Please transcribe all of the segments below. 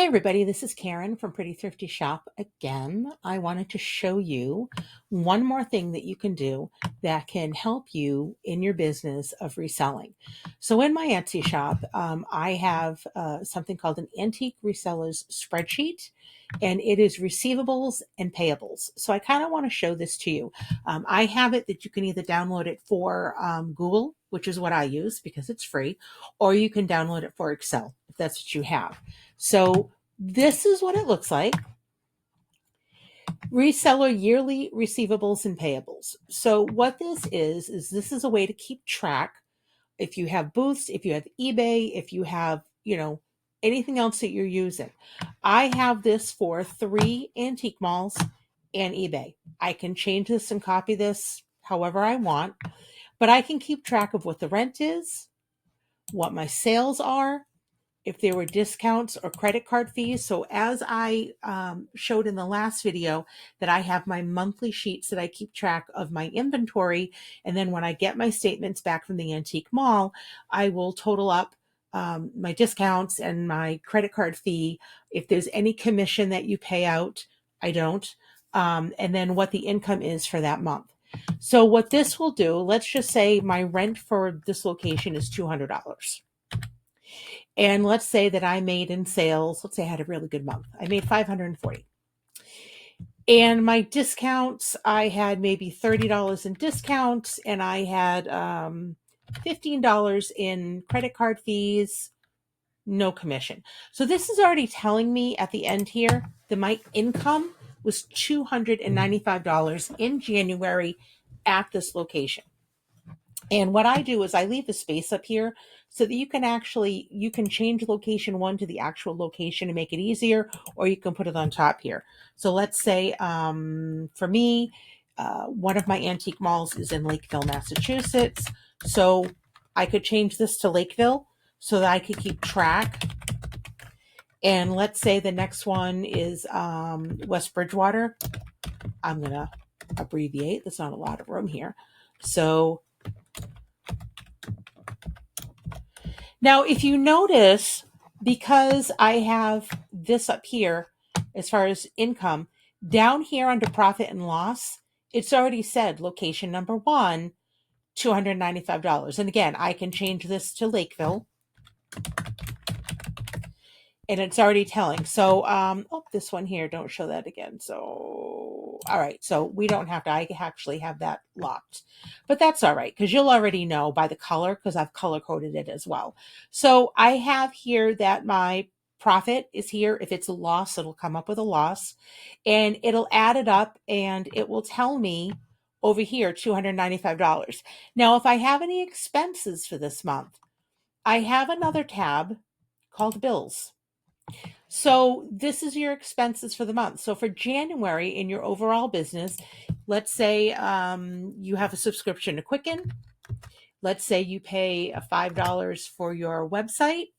Hi everybody, this is Karen from Pretty Thrifty Shop again. I wanted to show you one more thing that you can do that can help you in your business of reselling. So in my Etsy shop, I have something called an Antique Resellers Spreadsheet, and it is receivables and payables. So I kind of want to show this to you. I have it that you can either download it for Google, which is what I use because it's free, or you can download it for Excel if that's what you have. So this is what it looks like. Reseller yearly receivables and payables. So what this is this is a way to keep track if you have booths, if you have eBay, if you have, anything else that you're using. I have this for 3 antique malls and eBay. I can change this and copy this however I want, but I can keep track of what the rent is, what my sales are, if there were discounts or credit card fees. So as I showed in the last video, that I have my monthly sheets that I keep track of my inventory. And then when I get my statements back from the antique mall, I will total up my discounts and my credit card fee. If there's any commission that you pay out, I don't. And then what the income is for that month. So what this will do, let's just say my rent for this location is $200. And let's say that I made in sales, let's say I had a really good month. I made 540. And my discounts, I had maybe $30 in discounts, and I had $15 in credit card fees, no commission. So this is already telling me at the end here that my income was $295 in January at this location. And what I do is I leave the space up here so that you can change location 1 to the actual location and make it easier, or you can put it on top here. So let's say for me, one of my antique malls is in Lakeville, Massachusetts. So I could change this to Lakeville so that I could keep track. And let's say the next one is West Bridgewater. I'm going to abbreviate. There's not a lot of room here. So now, if you notice, because I have this up here, as far as income, down here under profit and loss, it's already said location number 1, $295. And again, I can change this to Lakeville. And it's already telling. So, this one here, don't show that again. So, all right. So we don't have to, I actually have that locked, but that's all right. Cause you'll already know by the color, cause I've color coded it as well. So I have here that my profit is here. If it's a loss, it'll come up with a loss and it'll add it up and it will tell me over here, $295. Now, if I have any expenses for this month, I have another tab called bills. So this is your expenses for the month. So for January in your overall business, let's say you have a subscription to Quicken. Let's say you pay $5 for your website.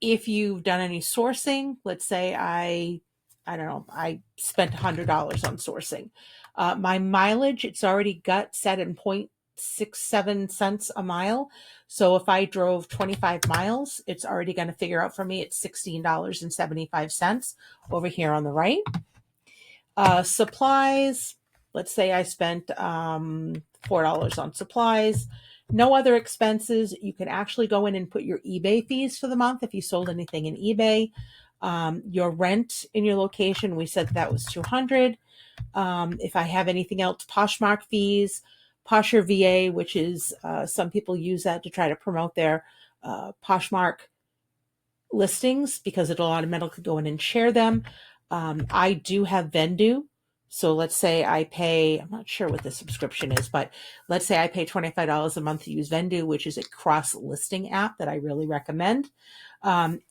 If you've done any sourcing, let's say I don't know, I spent $100 on sourcing. My mileage, it's already got set in 0.67 cents a mile. So if I drove 25 miles, it's already going to figure out for me it's $16.75 over here on the right. Supplies, let's say I spent $4 on supplies. No other expenses. You can actually go in and put your eBay fees for the month if you sold anything in eBay. Your rent in your location, we said that was $200. If I have anything else, Poshmark fees, Posher VA, which is some people use that to try to promote their Poshmark listings because it'll automatically go in and share them. I do have Vendu. So let's say I pay, I'm not sure what the subscription is, but let's say I pay $25 a month to use Vendu, which is a cross-listing app that I really recommend.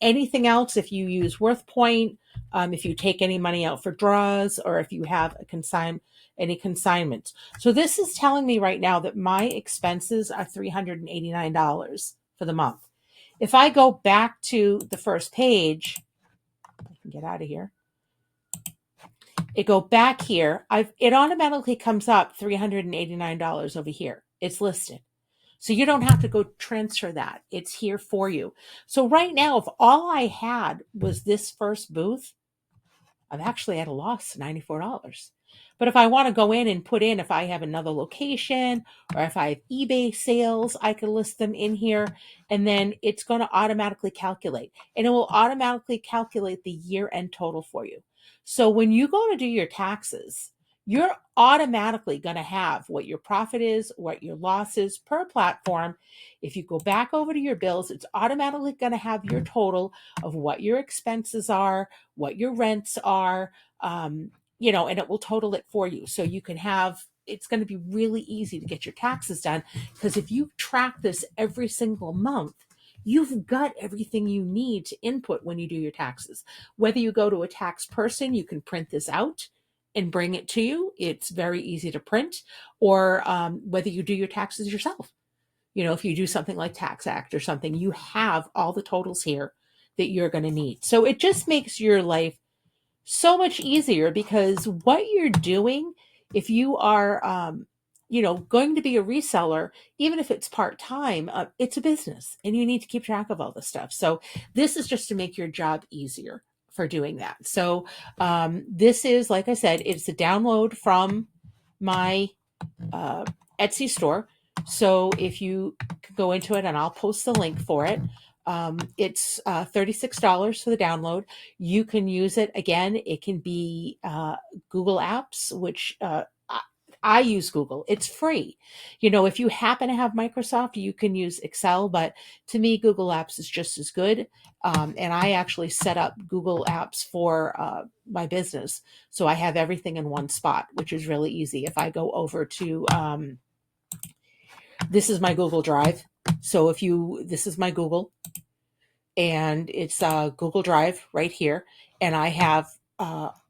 Anything else, if you use WorthPoint, if you take any money out for draws, or if you have any consignments. So this is telling me right now that my expenses are $389 for the month. If I go back to the first page, I can get out of here. It go back here. It automatically comes up $389 over here. It's listed. So you don't have to go transfer that. It's here for you. So right now, if all I had was this first booth, I'm actually at a loss, $94. But if I want to go in and put in, if I have another location or if I have eBay sales, I can list them in here, and then it's going to automatically calculate, and it will automatically calculate the year end total for you. So when you go to do your taxes, you're automatically going to have what your profit is, what your loss is per platform. If you go back over to your bills, it's automatically going to have your total of what your expenses are, what your rents are, and it will total it for you. So you can have, it's going to be really easy to get your taxes done, because if you track this every single month, you've got everything you need to input when you do your taxes. Whether you go to a tax person, you can print this out and bring it to you. It's very easy to print. Or whether you do your taxes yourself. If you do something like Tax Act or something, you have all the totals here that you're going to need. So it just makes your life so much easier, because what you're doing, if you are, going to be a reseller, even if it's part-time, it's a business and you need to keep track of all this stuff. So this is just to make your job easier for doing that. So this is, like I said, it's a download from my uh, Etsy store. So if you go into it, and I'll post the link for it, it's $36 for the download. You can use it again. It can be Google Apps, which I use Google. It's free. If you happen to have Microsoft, you can use Excel, but to me, Google Apps is just as good. And I actually set up Google Apps for my business. So I have everything in one spot, which is really easy. If I go over to, this is my Google Drive. So this is my Google, and it's Google Drive right here. And I have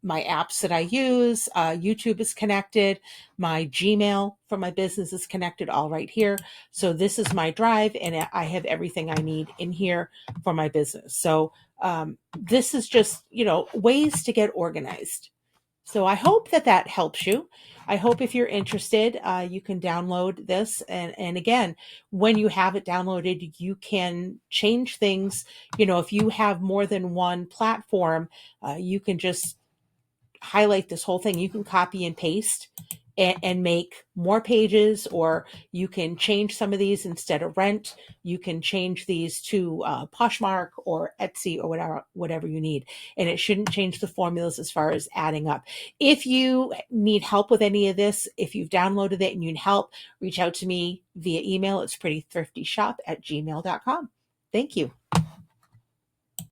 my apps that I use. YouTube is connected. My Gmail for my business is connected, all right here. So this is my drive, and I have everything I need in here for my business. So this is just, ways to get organized. So I hope that helps you. I hope if you're interested, you can download this. And again, when you have it downloaded, you can change things. If you have more than one platform, you can just highlight this whole thing. You can copy and paste and make more pages, or you can change some of these. Instead of rent, you can change these to Poshmark or Etsy or whatever you need. And it shouldn't change the formulas as far as adding up. If you need help with any of this, if you've downloaded it and you need help, reach out to me via email. It's prettythriftyshop@gmail.com. Thank you.